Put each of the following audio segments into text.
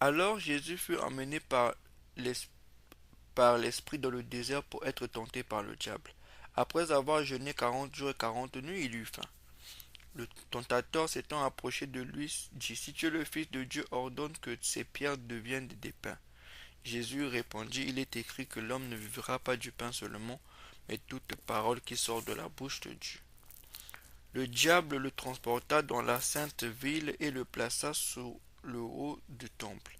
Alors Jésus fut emmené par l'Esprit dans le désert pour être tenté par le diable. Après avoir jeûné 40 jours et 40 nuits, il eut faim. Le tentateur s'étant approché de lui dit, si tu es le Fils de Dieu, ordonne que ces pierres deviennent des pains. Jésus répondit, il est écrit que l'homme ne vivra pas du pain seulement, mais toute parole qui sort de la bouche de Dieu. Le diable le transporta dans la sainte ville et le plaça sous le haut du temple.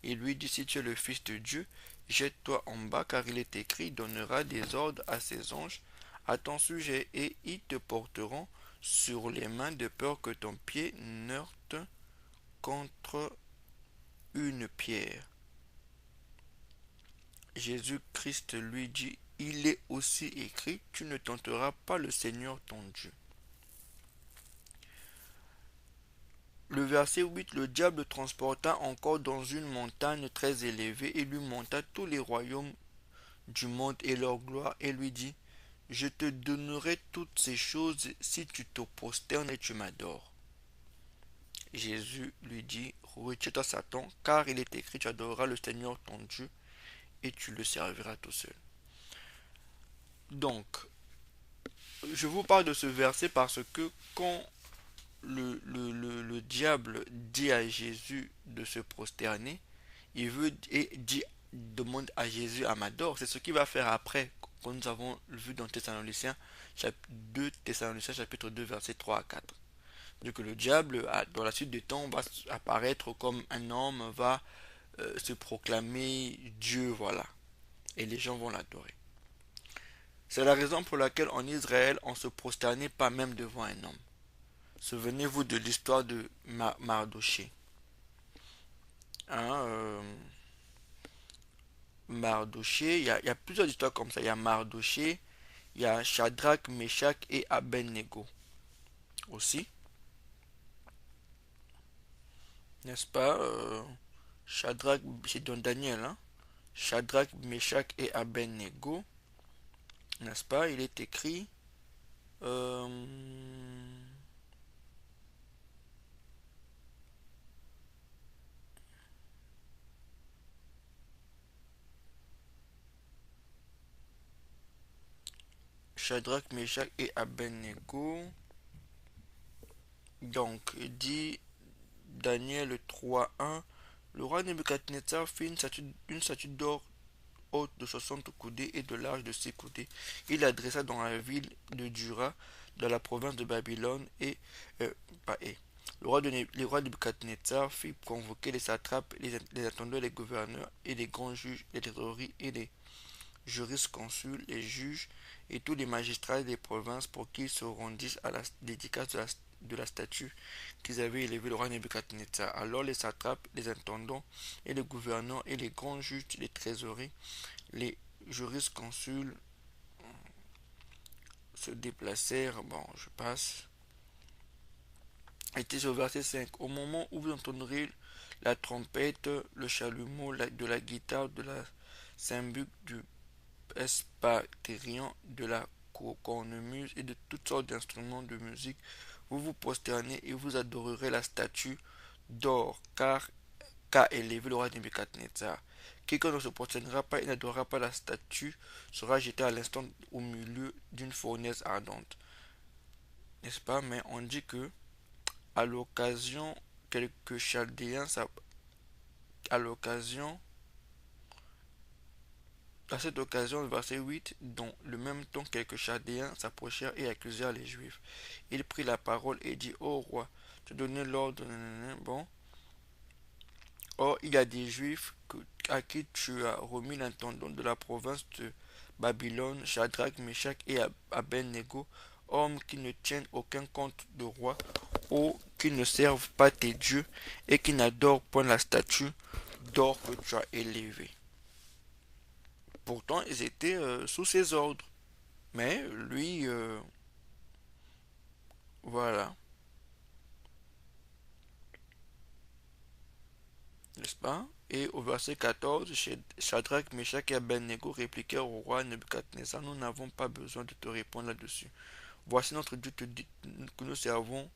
Il lui dit, si tu es le Fils de Dieu, jette-toi en bas, car il est écrit, il donnera des ordres à ses anges à ton sujet, et ils te porteront sur les mains de peur que ton pied n'heurte contre une pierre. Jésus-Christ lui dit, il est aussi écrit, tu ne tenteras pas le Seigneur ton Dieu. Le verset 8, le diable le transporta encore dans une montagne très élevée et lui monta tous les royaumes du monde et leur gloire et lui dit, je te donnerai toutes ces choses si tu te prosternes et tu m'adores. Jésus lui dit, retire-toi Satan, car il est écrit, tu adoreras le Seigneur ton Dieu et tu le serviras tout seul. Donc, je vous parle de ce verset parce que quand le diable dit à Jésus de se prosterner, il veut et dit, demande à Jésus à m'adore. C'est ce qu'il va faire après, comme nous avons vu dans Thessaloniciens, chapitre 2 Thessaloniciens chapitre 2 versets 3 à 4. Donc le diable, dans la suite du temps, va apparaître comme un homme, va se proclamer Dieu, voilà. Et les gens vont l'adorer. C'est la raison pour laquelle en Israël, on ne se prosternait pas même devant un homme. Souvenez-vous de l'histoire de Mardoché. Hein, Mardoché, il y a plusieurs histoires comme ça. Il y a Mardoché, il y a Shadrach, Meshach et Abednego aussi. N'est-ce pas Shadrach, c'est dans Daniel, hein? Shadrach, Meshach et Abednego. N'est-ce pas? Il est écrit. euh, Shadrach, Meshach et Abednego. Donc, il dit Daniel 3.1. Le roi Nebuchadnezzar fit une statue d'or haute de 60 coudées et de large de 6 coudées. Il l'adressa dans la ville de Dura, dans la province de Babylone, et le roi Nebuchadnezzar fit convoquer les satrapes, les intendants, les gouverneurs et les grands juges, les trésoreries et les jurisconsuls, les juges et tous les magistrats des provinces pour qu'ils se rendissent à la dédicace de la statue qu'ils avaient élevée le roi Nebuchadnezzar. Alors les satrapes, les intendants et les gouverneurs et les grands juges, les trésoreries, les jurisconsuls se déplacèrent. Bon, je passe. Était au verset 5. Au moment où vous entendrez la trompette, le chalumeau de la guitare, de la cymbale, du espaterion, de la cornemuse et de toutes sortes d'instruments de musique, vous vous prosternez et vous adorerez la statue d'or, qu'a élevé le roi Nebuchadnezzar. Quiconque ne se prosternera pas et n'adorera pas la statue sera jeté à l'instant au milieu d'une fournaise ardente. N'est-ce pas? Mais on dit que à l'occasion, quelques Chaldéens, à l'occasion, à cette occasion, le verset 8, dans le même temps, quelques Chaldéens s'approchèrent et accusèrent les Juifs. Il prit la parole et dit, ô roi, tu donnais l'ordre, bon. Or, il y a des Juifs à qui tu as remis l'intendant de la province de Babylone, Shadrach, Meshach et Abednego, hommes qui ne tiennent aucun compte de roi, ou qui ne servent pas tes dieux, et qui n'adorent point la statue d'or que tu as élevée. Pourtant, ils étaient sous ses ordres. Mais lui, voilà, n'est-ce pas? Et au verset 14, Shadrach, Meshach et Abednego répliquèrent au roi Nebuchadnezzar, nous n'avons pas besoin de te répondre là-dessus. Voici notre Dieu que nous servons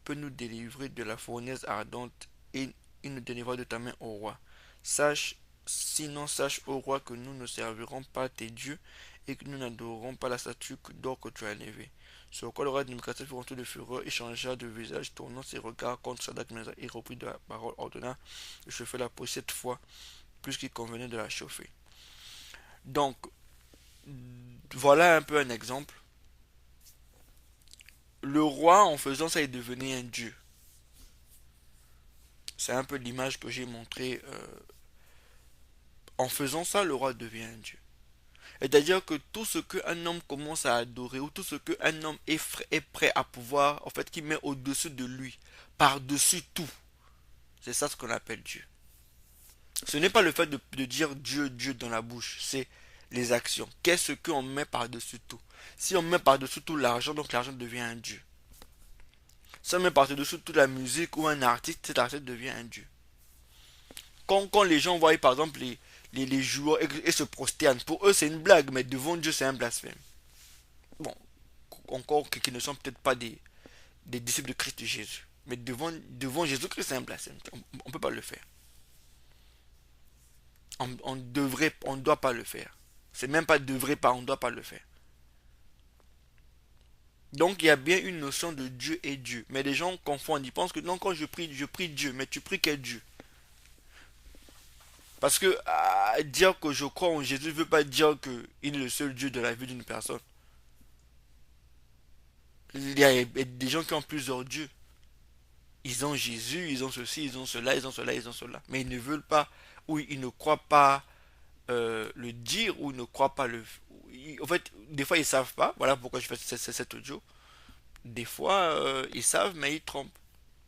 peut nous délivrer de la fournaise ardente et il nous délivrera de ta main, ô roi. Sache, sinon sache, ô roi, que nous ne servirons pas tes dieux et que nous n'adorerons pas la statue d'or que tu as élevée. Sur quoi le roi de Nebuchadnezzar fut rempli de fureur et changea de visage, tournant ses regards contre Sadak Mesa et reprit de la parole, ordonna de chauffer la peau 7 fois, plus qu'il convenait de la chauffer. Donc, voilà un peu un exemple. Le roi, en faisant ça, il devenait un dieu. C'est un peu l'image que j'ai montrée. En faisant ça, le roi devient un dieu. C'est-à-dire que tout ce qu'un homme commence à adorer, ou tout ce qu'un homme est prêt à pouvoir, en fait, qui met au-dessus de lui, par-dessus tout, c'est ça ce qu'on appelle Dieu. Ce n'est pas le fait de dire Dieu, Dieu dans la bouche, c'est les actions. Qu'est-ce qu'on met par-dessus tout? Si on met par-dessus tout l'argent, donc l'argent devient un Dieu. Si on met par-dessus tout la musique ou un artiste, cet artiste devient un Dieu. Quand les gens voient par exemple les joueurs et se prosternent, pour eux c'est une blague, mais devant Dieu c'est un blasphème. Bon, encore qui ne sont peut-être pas des disciples de Christ Jésus. Mais devant Jésus-Christ c'est un blasphème. On ne peut pas le faire. On ne doit pas le faire. C'est même pas devrait pas, on ne doit pas le faire. Donc il y a bien une notion de Dieu et Dieu. Mais les gens confondent, ils pensent que non, quand je prie Dieu, mais tu pries quel Dieu? Parce que dire que je crois en Jésus ne veut pas dire qu'il est le seul Dieu de la vie d'une personne. Il y a des gens qui ont plusieurs dieux. Ils ont Jésus, ils ont ceci, ils ont cela, ils ont cela, ils ont cela. Mais ils ne veulent pas, ou ils ne croient pas le dire, ou ils ne croient pas le... En fait, des fois ils savent pas. Voilà pourquoi je fais cet audio. Des fois, ils savent, mais ils trompent.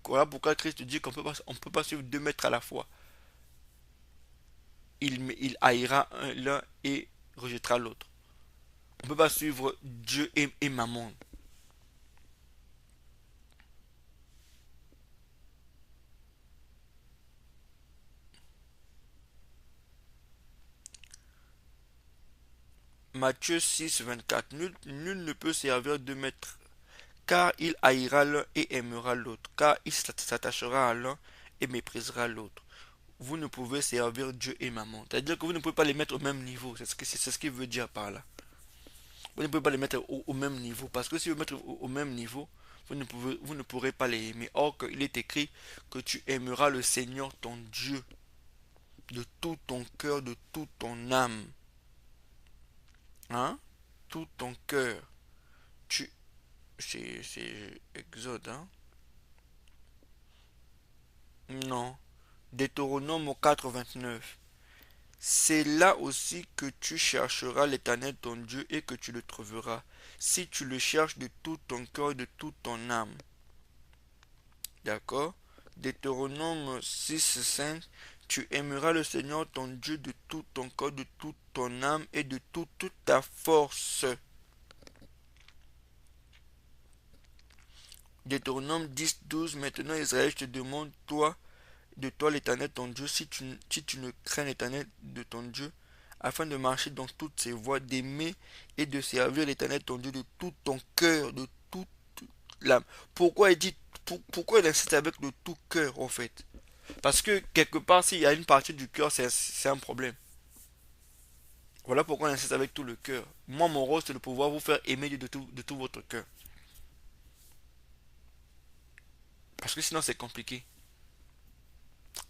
Voilà pourquoi Christ dit on peut pas suivre 2 maîtres à la fois. Il haïra l'un et rejettera l'autre. On ne peut pas suivre Dieu et Mammon. Matthieu 6, 24. Nul ne peut servir 2 maîtres, car il haïra l'un et aimera l'autre, car il s'attachera à l'un et méprisera l'autre. Vous ne pouvez servir Dieu et Mammon. C'est-à-dire que vous ne pouvez pas les mettre au même niveau. C'est ce qu'il veut dire par là. Vous ne pouvez pas les mettre au même niveau. Parce que si vous mettez au même niveau, vous ne pourrez pas les aimer. Or, il est écrit que tu aimeras le Seigneur ton Dieu de tout ton cœur, de toute ton âme. Hein? Tout ton cœur. Tu... C'est Exode, hein? Non. Deutéronome 4, 29. C'est là aussi que tu chercheras l'Éternel ton Dieu et que tu le trouveras, si tu le cherches de tout ton cœur et de toute ton âme. D'accord? Deutéronome 6, 5. Tu aimeras le Seigneur ton Dieu de tout ton cœur, de toute ton âme et de toute ta force. Deutéronome 10, 12. Maintenant Israël, je te demande, de toi l'Éternel ton Dieu, si tu ne crains l'Éternel de ton Dieu, afin de marcher dans toutes ses voies, d'aimer et de servir l'Éternel ton Dieu de tout ton cœur, de toute l'âme. Pourquoi il dit, pourquoi il insiste avec le tout cœur en fait? Parce que quelque part, s'il y a une partie du cœur, c'est un problème. Voilà pourquoi on insiste avec tout le cœur. Moi, mon rôle, c'est de pouvoir vous faire aimer Dieu de tout votre cœur. Parce que sinon, c'est compliqué.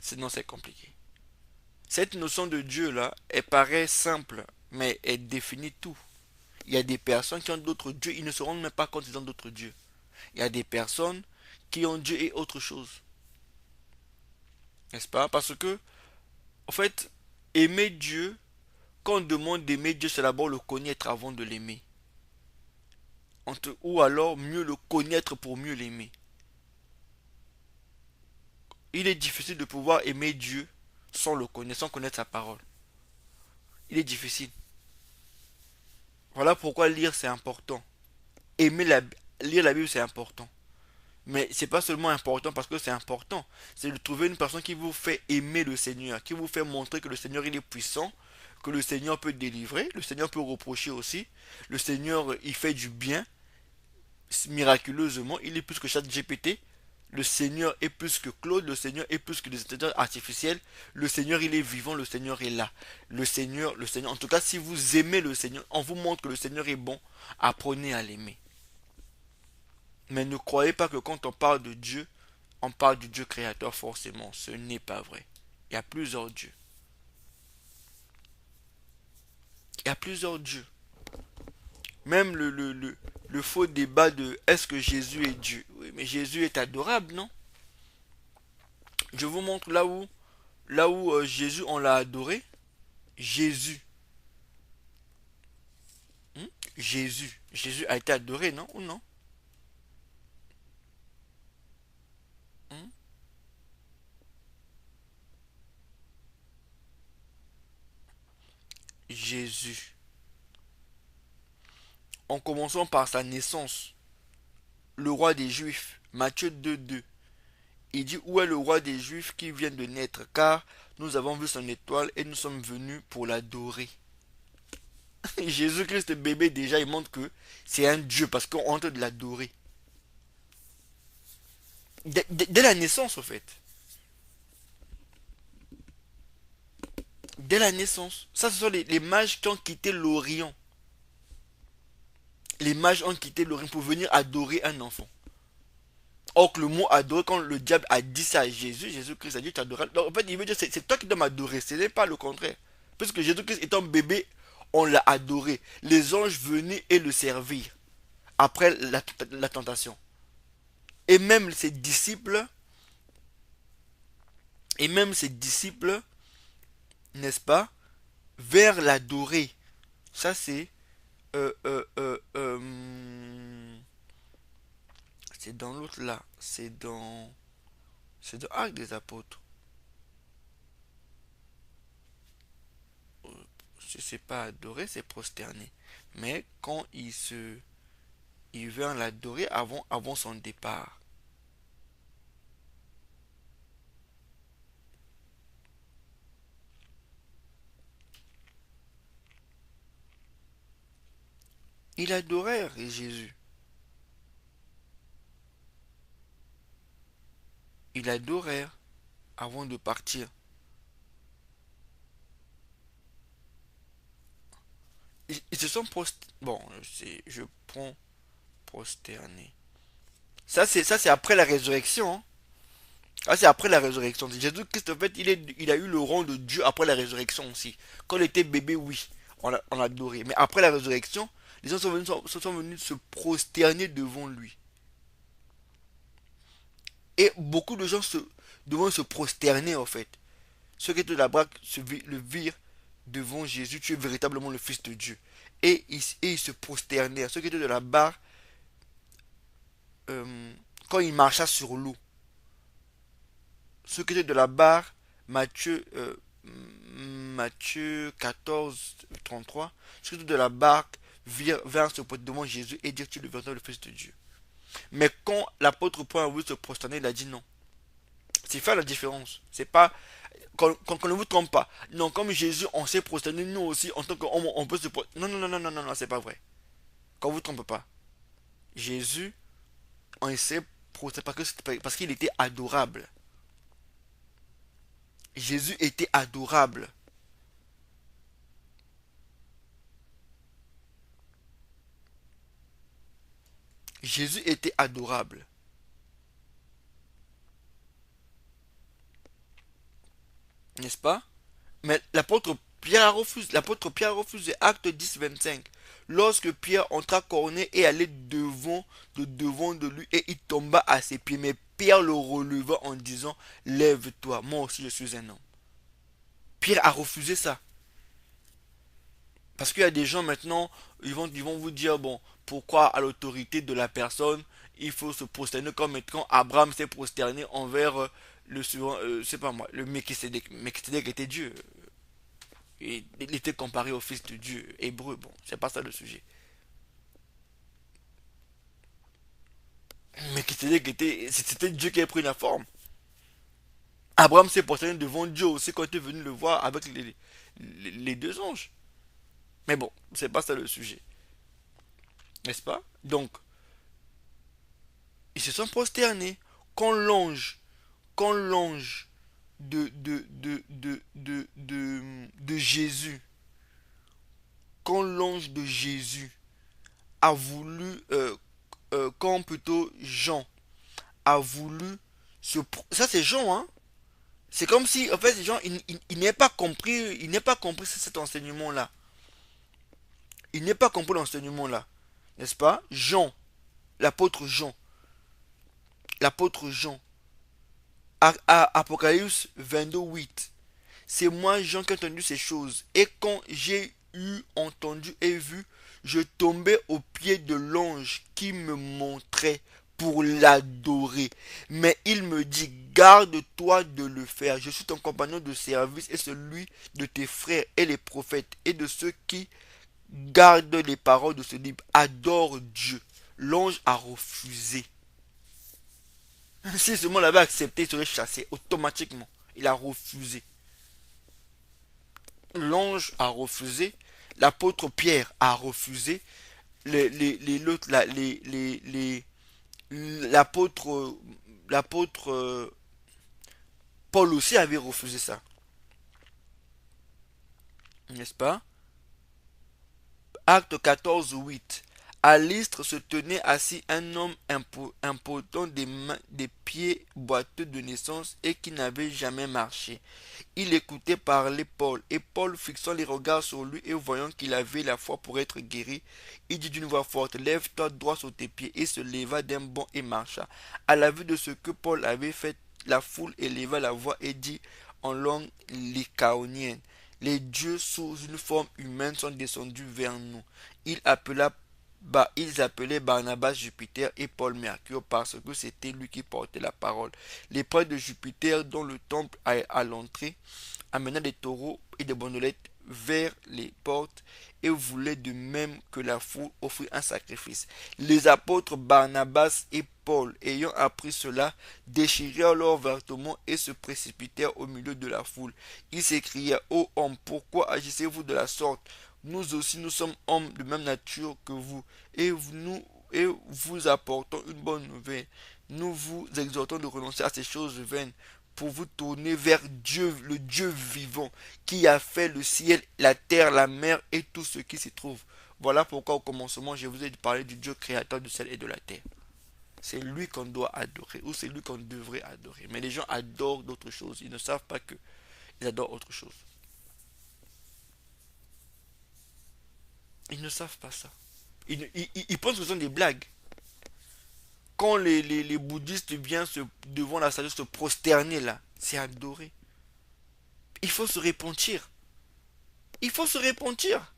Sinon, c'est compliqué. Cette notion de Dieu là, elle paraît simple, mais elle définit tout. Il y a des personnes qui ont d'autres dieux, ils ne se rendent même pas compte qu'ils ont d'autres dieux. Il y a des personnes qui ont Dieu et autre chose. N'est-ce pas? Parce que, en fait, aimer Dieu, quand on demande d'aimer Dieu, c'est d'abord le connaître avant de l'aimer. Ou alors mieux le connaître pour mieux l'aimer. Il est difficile de pouvoir aimer Dieu sans le connaître, sans connaître sa parole. Il est difficile. Voilà pourquoi lire c'est important. Aimer lire la Bible c'est important. Mais c'est pas seulement important parce que c'est important. C'est de trouver une personne qui vous fait aimer le Seigneur, qui vous fait montrer que le Seigneur il est puissant, que le Seigneur peut délivrer, le Seigneur peut reprocher aussi, le Seigneur il fait du bien miraculeusement, il est plus que chaque GPT. Le Seigneur est plus que Claude, le Seigneur est plus que des intelligences artificielles. Le Seigneur, il est vivant, le Seigneur est là. Le Seigneur, en tout cas, si vous aimez le Seigneur, on vous montre que le Seigneur est bon, apprenez à l'aimer. Mais ne croyez pas que quand on parle de Dieu, on parle du Dieu créateur forcément. Ce n'est pas vrai. Il y a plusieurs dieux. Il y a plusieurs dieux. Même le faux débat de est-ce que Jésus est Dieu. Oui, mais Jésus est adorable, non? Je vous montre là où Jésus, on l'a adoré. Jésus. Hmm? Jésus. Jésus a été adoré, non? Ou non? Hmm? Jésus. En commençant par sa naissance, le roi des Juifs, Matthieu 2,2. Il dit, où est le roi des Juifs qui vient de naître? Car nous avons vu son étoile et nous sommes venus pour l'adorer. Jésus-Christ bébé, déjà, il montre que c'est un Dieu parce qu'on est en train de l'adorer. Dès la naissance, en fait. Dès la naissance. Ça, ce sont les mages qui ont quitté l'Orient. Les mages ont quitté l'Orient pour venir adorer un enfant. Or que le mot adorer, quand le diable a dit ça à Jésus, Jésus-Christ a dit tu adoreras. Donc, en fait, il veut dire c'est toi qui dois m'adorer, ce n'est pas le contraire. Parce que Jésus-Christ étant bébé, on l'a adoré. Les anges venaient et le servir après la tentation. Et même ses disciples, et même ses disciples, n'est-ce pas, vers l'adorer. Ça euh, euh, euh, euh, c'est dans l'autre là, c'est dans Actes des Apôtres. C'est pas adorer, c'est prosterner. Mais quand il veut l'adorer avant son départ. Il adorait Jésus. Il adorait avant de partir. Ils se sont bon, je prends prosterné. Ça c'est après la résurrection, hein. Ah, c'est après la résurrection. Jésus-Christ, en fait, il a eu le rang de Dieu après la résurrection aussi. Quand il était bébé, oui, on l'a adoré. Mais après la résurrection, les gens sont venus se prosterner devant lui. Et beaucoup de gens devront se prosterner, en fait. Ceux qui étaient là-bas le virent devant Jésus, tu es véritablement le Fils de Dieu. Et ils se prosternèrent. Ceux qui étaient de là-bas, quand il marcha sur l'eau, ceux qui étaient de la barre, Matthieu 14, 33, ceux qui étaient de la barque vinrent se porter devant Jésus et dire tu es le véritable Fils de Dieu. Mais quand l'apôtre Paul a voulu se prosterner, il a dit non. C'est faire la différence. C'est pas. Qu'on ne vous trompe pas. Non, comme Jésus, on s'est prosterné, nous aussi, en tant qu'homme, on peut se prosterner. Non, non, non, non, non, non, c'est pas vrai. Qu'on vous trompe pas. Jésus, on s'est prosterné parce qu'il était adorable. Jésus était adorable. Jésus était adorable. N'est-ce pas? Mais l'apôtre Pierre refuse Acte 10, 25. Lorsque Pierre entra Corneille et allait devant de lui et il tomba à ses pieds. Mais Pierre le releva en disant, lève-toi, moi aussi je suis un homme. Pierre a refusé ça. Parce qu'il y a des gens maintenant, ils vont vous dire, bon, pourquoi à l'autorité de la personne, il faut se prosterner comme quand Abraham s'est prosterné envers le suivant, c'est pas moi, le Melchisedec. Melchisedec était Dieu. Il était comparé au fils de Dieu hébreu. Bon, c'est pas ça le sujet. Melchisedec c'était Dieu qui a pris la forme. Abraham s'est prosterné devant Dieu aussi quand il est venu le voir avec les deux anges. Mais bon, c'est pas ça le sujet. N'est-ce pas? Donc, ils se sont prosternés. quand l'ange, quand l'ange de Jésus, quand l'ange de Jésus a voulu, quand plutôt Jean a voulu ça c'est Jean, hein. C'est comme si, en fait, Jean, il n'est pas compris, il n'est pas compris cet enseignement-là. Il n'est pas compris l'enseignement-là. N'est-ce pas? Jean, l'apôtre Jean, l'apôtre Jean, Apocalypse 22, 8. C'est moi, Jean, qui ai entendu ces choses. Et quand j'ai eu entendu et vu, je tombais aux pieds de l'ange qui me montrait pour l'adorer. Mais il me dit, garde-toi de le faire. Je suis ton compagnon de service et celui de tes frères et les prophètes et de ceux qui gardent les paroles de ce livre. Adore Dieu. L'ange a refusé. Si ce monde l'avait accepté, il serait chassé automatiquement. Il a refusé. L'ange a refusé, l'apôtre Pierre a refusé, l'apôtre l'apôtre Paul aussi avait refusé ça, n'est-ce pas? Acte 14, 8. À l'Istre se tenait assis un homme impotent des pieds boiteux de naissance et qui n'avait jamais marché. Il écoutait parler Paul, et Paul, fixant les regards sur lui et voyant qu'il avait la foi pour être guéri, il dit d'une voix forte, lève-toi droit sur tes pieds, et se leva d'un bond et marcha. À la vue de ce que Paul avait fait, la foule éleva la voix et dit en langue lycaonienne, les dieux sous une forme humaine sont descendus vers nous. Il appela Ils appelaient Barnabas Jupiter et Paul Mercure parce que c'était lui qui portait la parole. Les prêtres de Jupiter dans le temple à l'entrée amena des taureaux et des bandelettes vers les portes et voulaient de même que la foule offrir un sacrifice. Les apôtres Barnabas et Paul, ayant appris cela, déchirèrent leurs vêtements et se précipitèrent au milieu de la foule. Ils s'écrièrent, ô hommes, pourquoi agissez-vous de la sorte? Nous aussi nous sommes hommes de même nature que vous, et vous apportons une bonne nouvelle. Nous vous exhortons de renoncer à ces choses vaines pour vous tourner vers Dieu, le Dieu vivant, qui a fait le ciel, la terre, la mer et tout ce qui s'y trouve. Voilà pourquoi au commencement je vous ai parlé du Dieu créateur du ciel et de la terre. C'est lui qu'on doit adorer, ou c'est lui qu'on devrait adorer. Mais les gens adorent d'autres choses. Ils ne savent pas que ils adorent autre chose. Ils ne savent pas ça. Ils pensent que ce sont des blagues. Quand les bouddhistes viennent devant la statue se prosterner là, c'est adorer. Il faut se repentir. Il faut se repentir.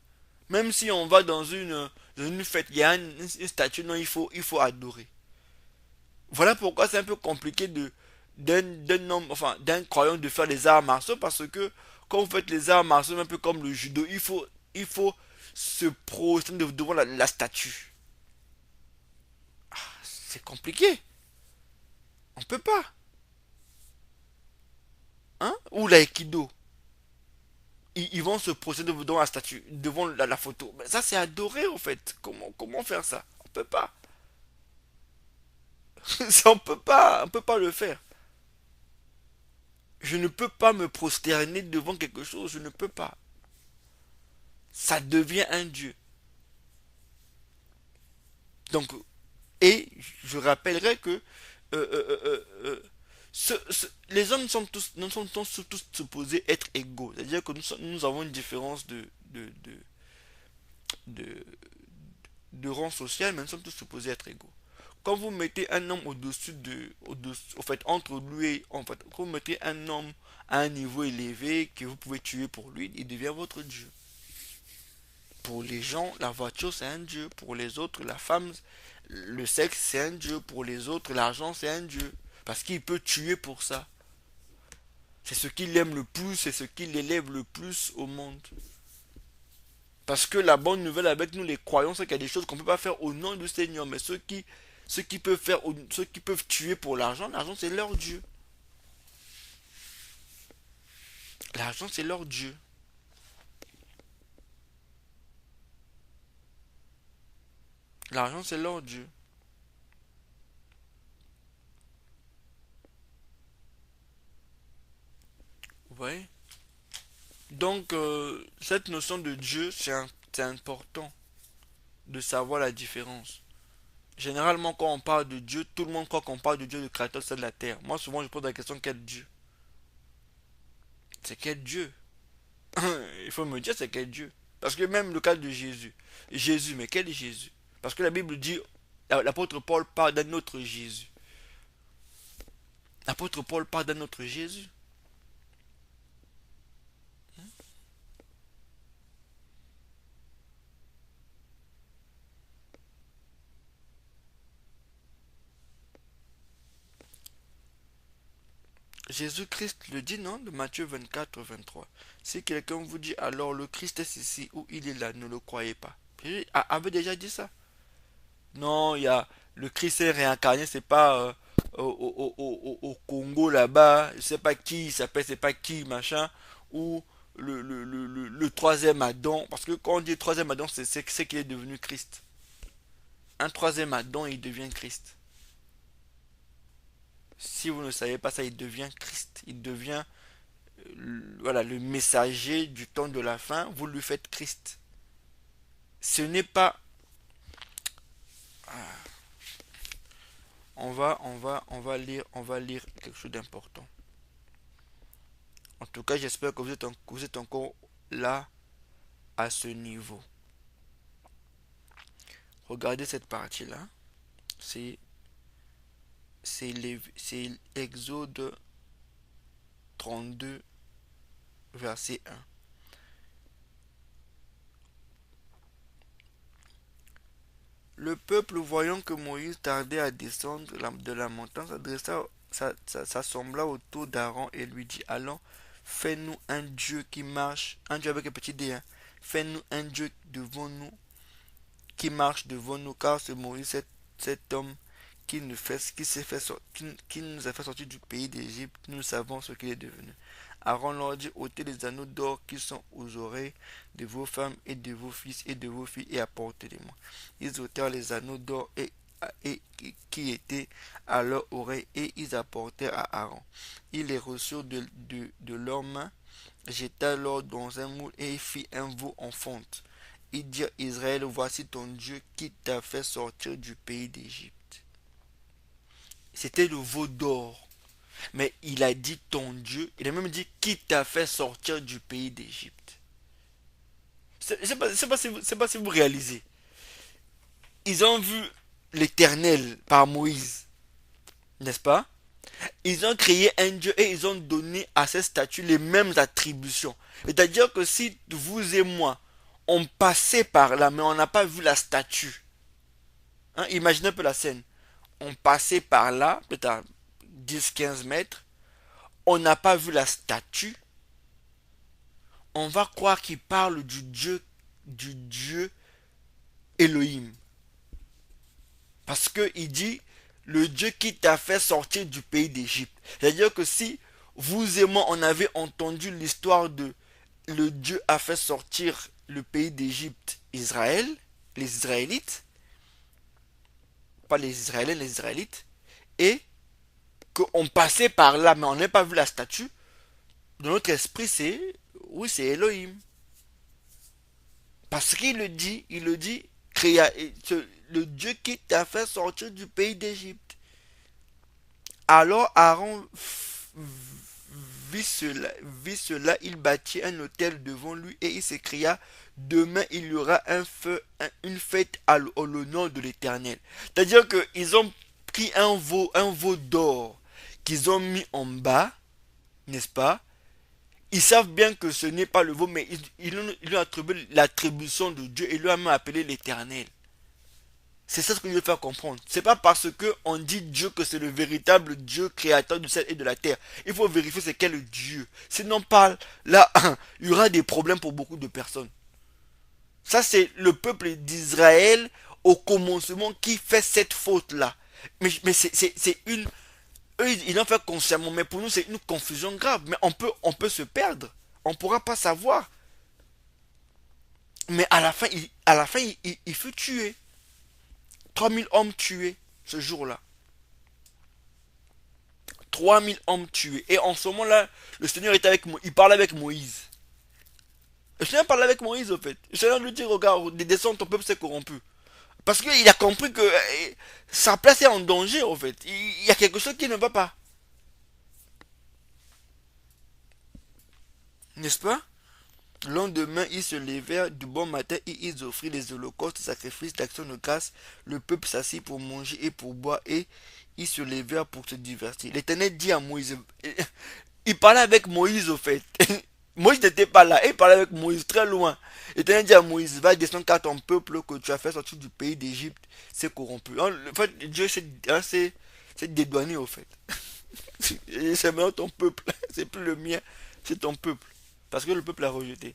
Même si on va dans une fête, il y a une statue, non, il faut adorer. Voilà pourquoi c'est un peu compliqué d'un homme, enfin, d'un croyant de faire les arts martiaux parce que quand vous faites les arts martiaux, un peu comme le judo, il faut se prosterner devant la statue. C'est compliqué. On peut pas. Hein? Ou l'aïkido. Ils vont se procéder devant la statue, devant la photo. Mais ça, c'est adoré, en fait. Comment faire ça? On peut pas. Ça, on peut pas le faire. Je ne peux pas me prosterner devant quelque chose, je ne peux pas. Ça devient un dieu. Donc, et je rappellerai que les hommes sont tous, nous sommes tous supposés être égaux. C'est-à-dire que nous avons une différence de, de rang social, mais nous sommes tous supposés être égaux. Quand vous mettez un homme au fait, entre lui et, en fait, quand vous mettez un homme à un niveau élevé que vous pouvez tuer pour lui, il devient votre Dieu. Pour les gens, la voiture c'est un Dieu. Pour les autres, la femme, le sexe c'est un Dieu. Pour les autres, l'argent c'est un Dieu. Parce qu'il peut tuer pour ça. C'est ce qu'il aime le plus, c'est ce qui l'élève le plus au monde. Parce que la bonne nouvelle avec nous les croyants, c'est qu'il y a des choses qu'on ne peut pas faire au nom du Seigneur. Mais ceux qui peuvent faire, ceux qui peuvent tuer pour l'argent, l'argent c'est leur Dieu. L'argent c'est leur Dieu. L'argent c'est leur Dieu. voyez? Donc, cette notion de Dieu, c'est important de savoir la différence. Généralement, quand on parle de Dieu, tout le monde croit qu'on parle de Dieu, le créateur de la terre. Moi, souvent, je pose la question, quel Dieu? C'est quel Dieu? Il faut me dire, c'est quel Dieu? Parce que même le cas de Jésus. Jésus, mais quel est Jésus? Parce que la Bible dit, l'apôtre Paul parle d'un autre Jésus. L'apôtre Paul parle d'un autre Jésus. Jésus-Christ le dit, non, de Matthieu 24, 23. Si quelqu'un vous dit, alors le Christ est ici ou il est là, ne le croyez pas. Jésus avait déjà dit ça. Non, il y a le Christ est réincarné, c'est pas au Congo là-bas, je sais pas qui il s'appelle, c'est pas qui, machin, ou le troisième Adam, parce que quand on dit troisième Adam, c'est qu'il est devenu Christ. Un troisième Adam, il devient Christ. Si vous ne savez pas ça, il devient Christ. Il devient voilà, le messager du temps de la fin. Vous lui faites Christ. Ce n'est pas. On va lire quelque chose d'important. En tout cas, j'espère que vous êtes encore là à ce niveau. Regardez cette partie-là. C'est c'est Exode 32, verset 1. Le peuple, voyant que Moïse tardait à descendre de la montagne, s'assembla autour d'Aaron et lui dit, allons, fais-nous un Dieu qui marche, un Dieu avec un petit dé, hein. Fais-nous un Dieu devant nous, qui marche devant nous, car ce Moïse, cet homme qui nous a fait sortir du pays d'Égypte, nous savons ce qu'il est devenu. Aaron leur dit, ôtez les anneaux d'or qui sont aux oreilles de vos femmes et de vos fils et de vos filles et apportez-les-moi. Ils ôtèrent les anneaux d'or qui étaient à leur oreille et ils apportèrent à Aaron. Ils les reçurent de leurs mains, jeta l'or dans un moule et fit un veau en fonte. Ils dirent, Israël, voici ton Dieu qui t'a fait sortir du pays d'Égypte. C'était le veau d'or. Mais il a dit ton Dieu. Il a même dit qui t'a fait sortir du pays d'Égypte. Je ne sais pas si vous réalisez. Ils ont vu l'Éternel par Moïse. N'est-ce pas? Ils ont créé un Dieu et ils ont donné à cette statue les mêmes attributions. C'est-à-dire que si vous et moi, on passait par là, mais on n'a pas vu la statue. Hein, imaginez un peu la scène. On passait par là, peut-être à 10-15 mètres. On n'a pas vu la statue. On va croire qu'il parle du Dieu Elohim. Parce qu'il dit, le Dieu qui t'a fait sortir du pays d'Égypte. C'est-à-dire que si vous et moi, on avait entendu l'histoire de le Dieu a fait sortir le pays d'Égypte, Israël, les Israélites, pas les Israéliens, les Israélites, et qu'on passait par là, mais on n'a pas vu la statue, dans notre esprit, oui, c'est Elohim. Parce qu'il le dit, le Dieu qui t'a fait sortir du pays d'Égypte. Alors Aaron vit cela, il bâtit un autel devant lui et il s'écria, demain il y aura une fête au l'honneur de l'Éternel. C'est-à-dire qu'ils ont pris un veau d'or qu'ils ont mis en bas, n'est-ce pas? Ils savent bien que ce n'est pas le veau, mais ils lui ont attribué l'attribution de Dieu et lui ont même appelé l'Éternel. C'est ça ce que je veux faire comprendre. C'est pas parce que on dit Dieu que c'est le véritable Dieu créateur du ciel et de la terre. Il faut vérifier c'est quel Dieu. Sinon, là, il y aura des problèmes pour beaucoup de personnes. Ça, c'est le peuple d'Israël au commencement qui fait cette faute-là. Mais c'est une... Eux, ils l'ont fait consciemment, mais pour nous, c'est une confusion grave. Mais on peut se perdre. On ne pourra pas savoir. Mais à la fin, il fut tué. 3000 hommes tués ce jour-là. 3000 hommes tués. Et en ce moment-là, le Seigneur est avec moi. Il parle avec Moïse. Le Seigneur parle avec Moïse, au fait. Le Seigneur lui dit, regarde, descends, ton peuple s'est corrompu. Parce qu'il a compris que sa place est en danger, en fait. Il y a quelque chose qui ne va pas. N'est-ce pas? Le lendemain, ils se levèrent du bon matin et ils offrirent les holocaustes, les sacrifices d'action de grâce. Le peuple s'assit pour manger et pour boire et ils se levèrent pour se divertir. L'Éternel dit à Moïse, il parlait avec Moïse au fait. Moïse n'était pas là, il parlait avec Moïse très loin. L'Éternel dit à Moïse, va descendre car ton peuple que tu as fait sortir du pays d'Égypte s'est corrompu. En fait, Dieu s'est dédouané au fait. C'est maintenant ton peuple, c'est plus le mien, c'est ton peuple. Parce que le peuple a rejeté.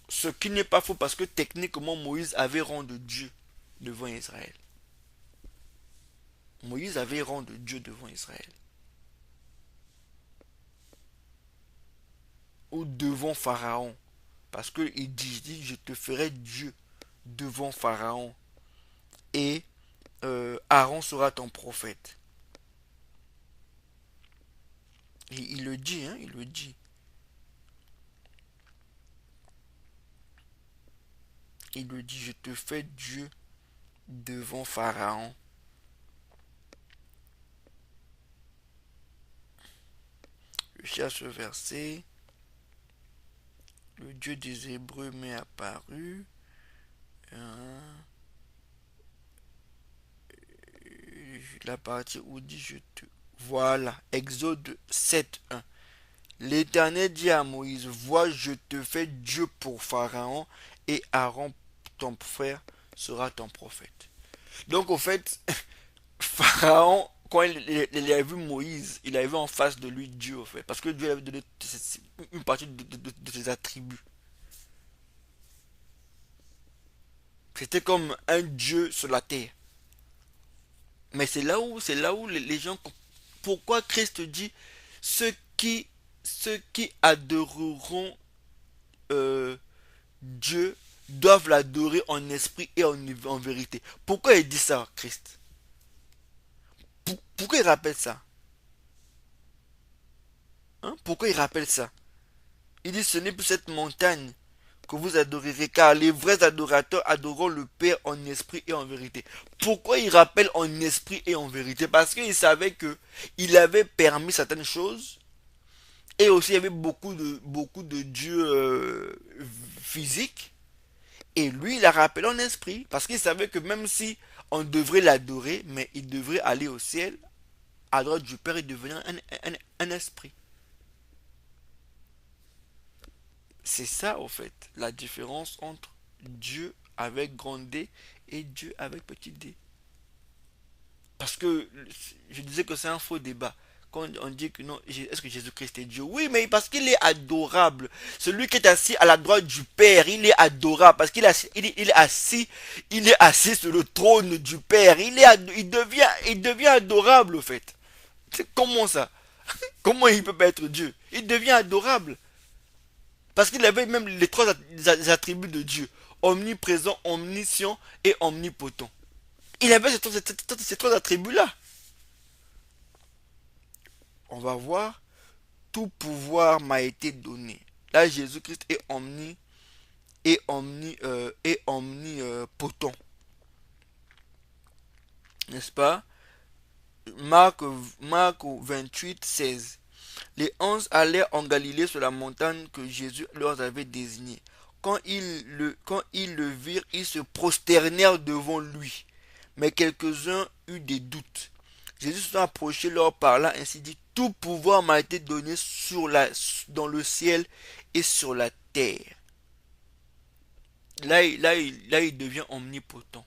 Ce qui n'est pas faux parce que techniquement Moïse avait rang de Dieu devant Israël. Moïse avait rang de Dieu devant Israël. Ou devant Pharaon. Parce qu'il dit, je te ferai Dieu devant Pharaon. Et Aaron sera ton prophète. Et il le dit, hein, il le dit. Il le dit, je te fais Dieu devant Pharaon. Je cherche ce verset. Le Dieu des Hébreux m'est apparu. La partie où dit je te... Voilà, Exode 7.1. L'Éternel dit à Moïse, vois, je te fais Dieu pour Pharaon et Aaron, ton frère, sera ton prophète. Donc, au fait, Pharaon, quand il a vu Moïse, il a vu en face de lui Dieu, au fait. Parce que Dieu lui avait donné une partie de ses attributs. C'était comme un Dieu sur la terre. Mais c'est là où les gens... Pourquoi Christ dit, ceux qui, ceux qui adoreront euh, Dieu doivent l'adorer en esprit et en vérité. Pourquoi il dit ça, Christ? Pourquoi il rappelle ça? Hein? Pourquoi il rappelle ça? Il dit ce n'est plus cette montagne que vous adorerez, car les vrais adorateurs adoreront le Père en esprit et en vérité. Pourquoi il rappelle en esprit et en vérité? Parce qu'il savait que il avait permis certaines choses, et aussi il y avait beaucoup de dieux physiques. Et lui, il a rappelé en esprit, parce qu'il savait que même si on devrait l'adorer, mais il devrait aller au ciel, à droite du Père, et devenir un esprit. C'est ça, au fait, la différence entre Dieu avec grand D et Dieu avec petit d. Parce que je disais que c'est un faux débat. Quand on dit que non, est-ce que Jésus-Christ est Dieu? Oui, mais parce qu'il est adorable. Celui qui est assis à la droite du Père, il est adorable. Parce il est assis sur le trône du Père. Il devient adorable, au fait. C'est comment ça? Comment il peut pas être Dieu? Il devient adorable. Parce qu'il avait même les trois attributs de Dieu. Omniprésent, omniscient et omnipotent. Il avait ces trois attributs-là. On va voir, tout pouvoir m'a été donné. Là, Jésus-Christ est omnipotent. N'est-ce pas? Marc, Marc 28, 16. Les 11 allèrent en Galilée sur la montagne que Jésus leur avait désignée. Quand ils le virent, ils se prosternèrent devant lui. Mais quelques-uns eurent des doutes. Jésus s'est approché, leur parla ainsi dit, tout pouvoir m'a été donné dans le ciel et sur la terre. Là, il devient omnipotent.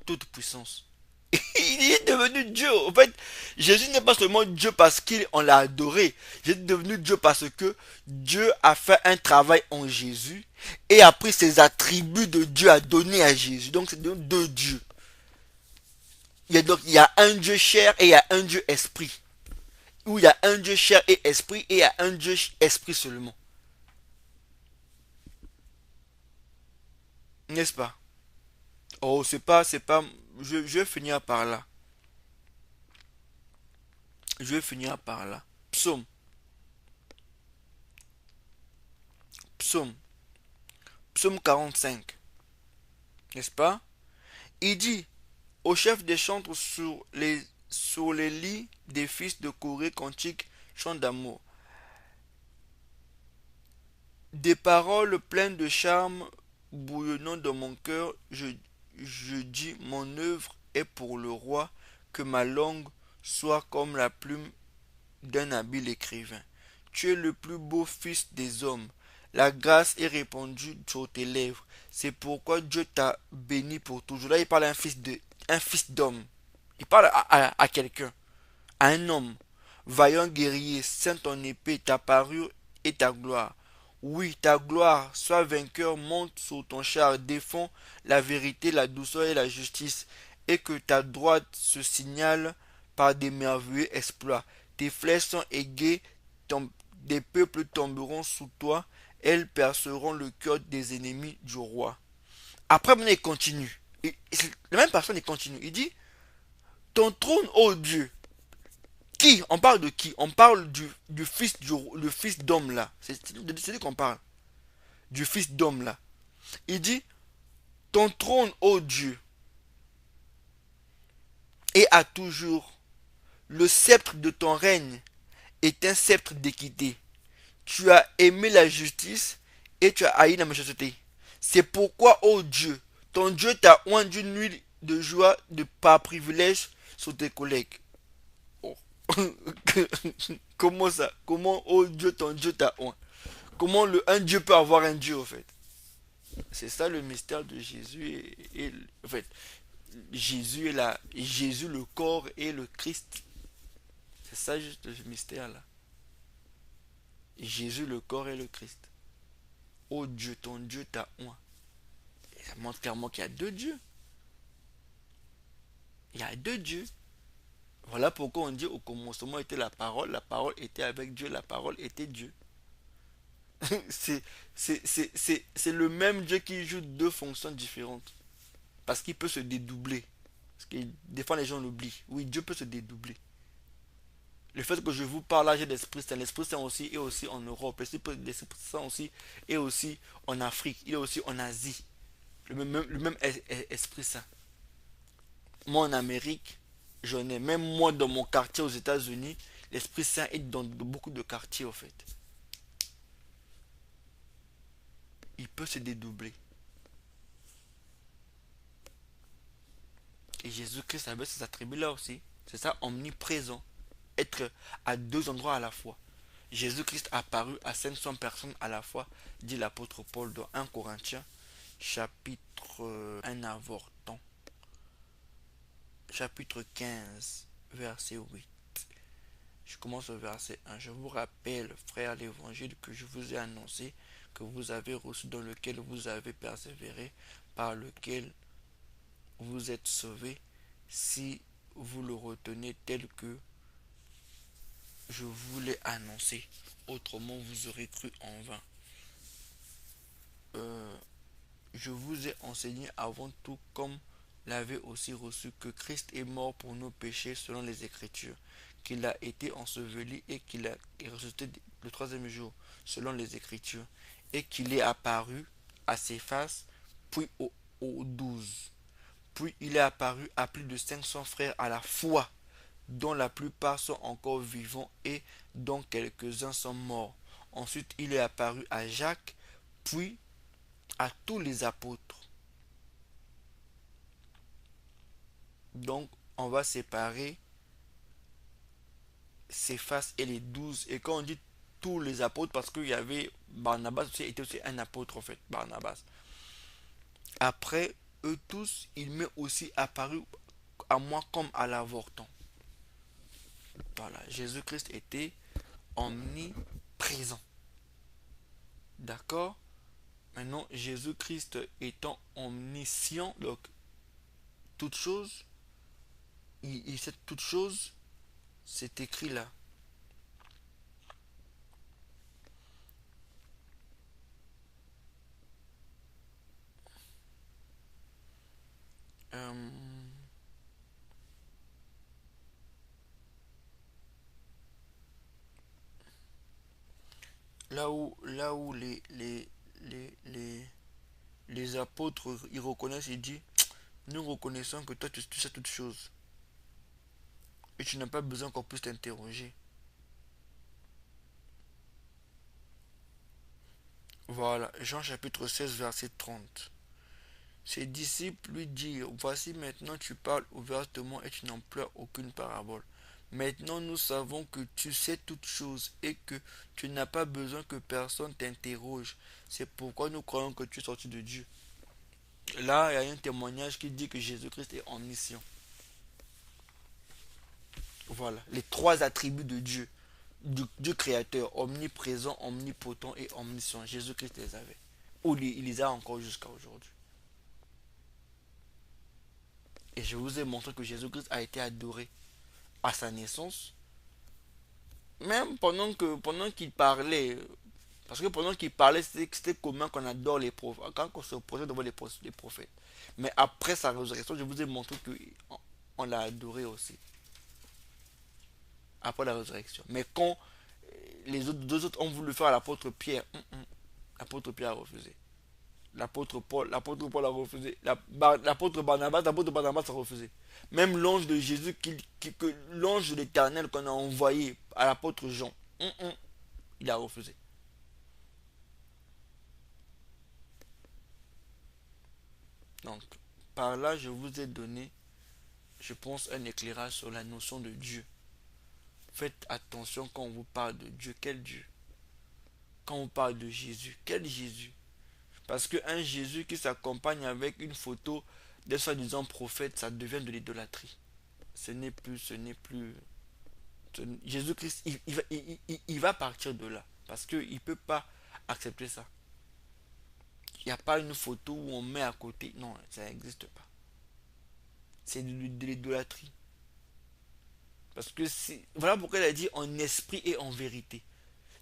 Toute puissance. Il est devenu Dieu. En fait, Jésus n'est pas seulement Dieu parce qu'on l'a adoré. Jésus est devenu Dieu parce que Dieu a fait un travail en Jésus et a pris ses attributs de Dieu à donner à Jésus. Donc c'est deux dieux. Il y a un Dieu chair et il y a un Dieu esprit. Où il y a un Dieu chair et esprit et il y a un Dieu esprit seulement. N'est-ce pas? Oh, c'est pas. Je vais finir par là. Je vais finir par là. Psaume. Psaume. Psaume 45. N'est-ce pas? Il dit au chef des chantres sur les lits des fils de Corée, cantique, chant d'amour. Des paroles pleines de charme bouillonnant dans mon cœur, je dis mon œuvre est pour le roi, que ma langue soit comme la plume d'un habile écrivain. Tu es le plus beau fils des hommes. La grâce est répandue sur tes lèvres. C'est pourquoi Dieu t'a béni pour toujours. Là, il parle à un fils d'homme. Il parle à quelqu'un, à un homme. Vaillant guerrier, saint en épée, ta parure et ta gloire. Oui, ta gloire, sois vainqueur, monte sur ton char, défends la vérité, la douceur et la justice, et que ta droite se signale par des merveilleux exploits. Tes flèches sont aiguës, des peuples tomberont sous toi, elles perceront le cœur des ennemis du roi. Après, maintenant, il continue. La même personne, il continue. Il dit, ton trône, ô Dieu, qui? On parle de qui? On parle du fils le fils d'homme là. C'est de lui qu'on parle. Du fils d'homme là. Il dit, ton trône, ô Dieu, est à toujours. Le sceptre de ton règne est un sceptre d'équité. Tu as aimé la justice et tu as haï la méchanceté. C'est pourquoi, ô Dieu, ton Dieu t'a oint d'une huile de joie de par privilège sur tes collègues. Oh. Comment ça? Comment, oh Dieu, ton Dieu t'a oint? Comment un Dieu peut avoir un Dieu, en fait? C'est ça le mystère de Jésus. En fait, Jésus est là. Jésus, le corps, et le Christ. C'est ça juste le mystère là. Jésus, le corps, et le Christ. Oh Dieu, ton Dieu t'a oint. Et ça montre clairement qu'il y a deux dieux. Il y a deux dieux. Voilà pourquoi on dit au commencement était la parole était avec Dieu, la parole était Dieu. c'est c'est le même Dieu qui joue deux fonctions différentes. Parce qu'il peut se dédoubler. Parce que des fois les gens l'oublient. Oui, Dieu peut se dédoubler. Le fait que je vous parle là, j'ai l'Esprit Saint aussi est aussi en Europe. L'Esprit Saint aussi est aussi en Afrique. Il est aussi en Asie. Le même Esprit Saint. Moi en Amérique, j'en ai. Même moi dans mon quartier aux États-Unis, l'Esprit Saint est dans beaucoup de quartiers en fait. Il peut se dédoubler. Et Jésus-Christ avait ces attributs-là aussi. C'est ça, omniprésent. Être à deux endroits à la fois. Jésus-Christ apparut à 500 personnes à la fois, dit l'apôtre Paul dans 1 Corinthiens, chapitre 1 avortant, chapitre 15, verset 8. Je commence au verset 1. Je vous rappelle, frères, l'évangile que je vous ai annoncé, que vous avez reçu, dans lequel vous avez persévéré, par lequel vous êtes sauvés, si vous le retenez tel que je vous l'ai annoncé. Autrement, vous aurez cru en vain. Euh, je vous ai enseigné avant tout, comme l'avait aussi reçu, que Christ est mort pour nos péchés selon les Écritures, qu'il a été enseveli et qu'il a ressuscité le troisième jour selon les Écritures, et qu'il est apparu à ses faces, puis aux 12. Puis il est apparu à plus de 500 frères à la fois, dont la plupart sont encore vivants et dont quelques-uns sont morts. Ensuite, il est apparu à Jacques, puis à tous les apôtres. Donc, on va séparer Céphas et les 12. Et quand on dit tous les apôtres, parce qu'il y avait Barnabas aussi, était aussi un apôtre en fait, Barnabas. Après eux tous, il m'est aussi apparu à moi comme à l'avorton. Voilà, Jésus-Christ était omniprésent. D'accord? Maintenant, Jésus-Christ étant omniscient, donc toute chose, il sait toute chose, c'est écrit là. Euh, Là où les apôtres, ils reconnaissent, ils disent, nous reconnaissons que toi, tu sais toutes choses. Et tu n'as pas besoin qu'on puisse t'interroger. Voilà, Jean chapitre 16, verset 30. Ses disciples lui dirent, voici maintenant tu parles ouvertement et tu n'emploies aucune parabole. Maintenant nous savons que tu sais toutes choses et que tu n'as pas besoin que personne t'interroge. C'est pourquoi nous croyons que tu es sorti de Dieu. Là, il y a un témoignage qui dit que Jésus-Christ est omniscient. Voilà, les trois attributs de Dieu. Dieu créateur, omniprésent, omnipotent et omniscient. Jésus-Christ les avait. Ou il les a encore jusqu'à aujourd'hui. Et je vous ai montré que Jésus-Christ a été adoré à sa naissance, même pendant qu'il parlait. Parce que pendant qu'il parlait, c'était commun qu'on adore les prophètes, quand on se posait devant les prophètes. Mais après sa résurrection, je vous ai montré qu'on l'a adoré aussi, après la résurrection. Mais quand deux autres ont voulu faire à l'apôtre Pierre, l'apôtre Pierre a refusé. L'apôtre Paul a refusé. L'apôtre Barnabas a refusé. Même l'ange de Jésus, l'ange de l'Éternel qu'on a envoyé à l'apôtre Jean, il a refusé. Donc, par là, je vous ai donné, je pense, un éclairage sur la notion de Dieu. Faites attention quand on vous parle de Dieu. Quel Dieu? Quand on parle de Jésus, quel Jésus? Parce qu'un Jésus qui s'accompagne avec une photo d'un soi-disant prophète, ça devient de l'idolâtrie. Ce n'est plus. Jésus-Christ, il va partir de là. Parce qu'il ne peut pas accepter ça. Il n'y a pas une photo où on met à côté. Non, ça n'existe pas. C'est de l'idolâtrie. Parce que si, voilà pourquoi il a dit en esprit et en vérité.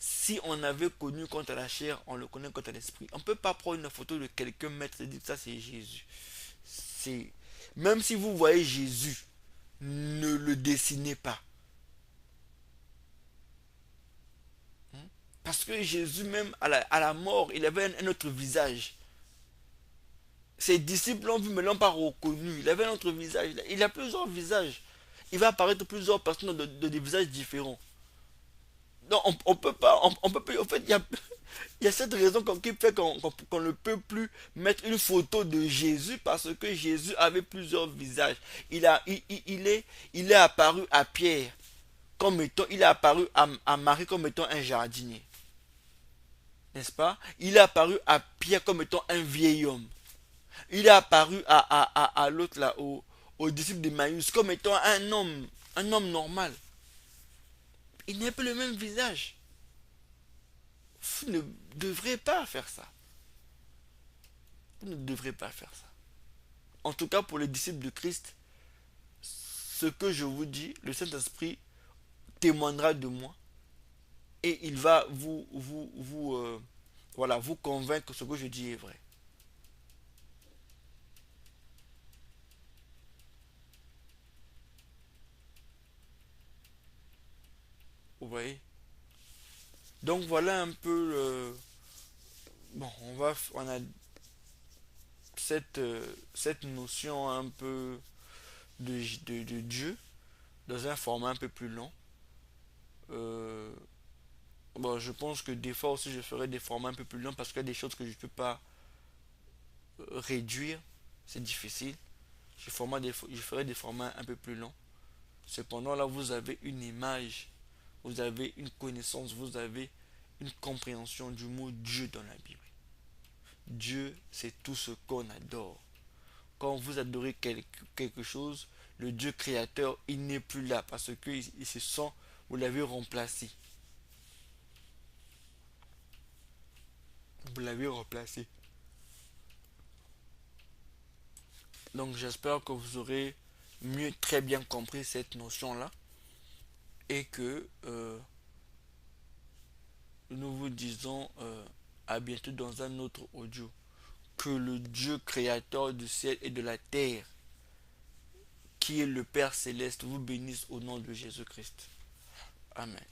Si on avait connu quant à la chair, on le connaît quant à l'esprit. On ne peut pas prendre une photo de quelqu'un, mettre et dire que ça c'est Jésus. C'est... Même si vous voyez Jésus, ne le dessinez pas. Parce que Jésus même à la mort, il avait un autre visage. Ses disciples l'ont vu mais ne l'ont pas reconnu. Il avait un autre visage. Il a plusieurs visages. Il va apparaître plusieurs personnes de des visages différents. Non, on peut pas. On peut pas. En fait, il y a cette raison qui fait qu'on ne peut plus mettre une photo de Jésus parce que Jésus avait plusieurs visages. Il est apparu à Pierre comme étant, il est apparu à Marie comme étant un jardinier. N'est-ce pas? Il est apparu à Pierre comme étant un vieil homme. Il est apparu à l'autre là, au disciple de Maïus comme étant un homme normal. Il n'est pas le même visage. Vous ne devrez pas faire ça. Vous ne devrez pas faire ça. En tout cas, pour les disciples de Christ, ce que je vous dis, le Saint-Esprit témoignera de moi et il va voilà, vous convaincre que ce que je dis est vrai. Vous voyez? Donc voilà un peu bon, on a cette notion un peu de Dieu dans un format un peu plus long. Euh, bon, je pense que des fois aussi je ferai des formats un peu plus longs parce qu'il y a des choses que je ne peux pas réduire. C'est difficile. Je ferai des formats un peu plus longs. Cependant, là, vous avez une image, vous avez une connaissance, vous avez une compréhension du mot Dieu dans la Bible. Dieu, c'est tout ce qu'on adore. Quand vous adorez quelque chose, le Dieu créateur, il n'est plus là parce que il se sent, vous l'avez remplacé. Vous l'avez remplacé. Donc j'espère que vous aurez très bien compris cette notion-là et que nous vous disons à bientôt dans un autre audio. Que le Dieu créateur du ciel et de la terre, qui est le Père céleste, vous bénisse au nom de Jésus-Christ. Amen.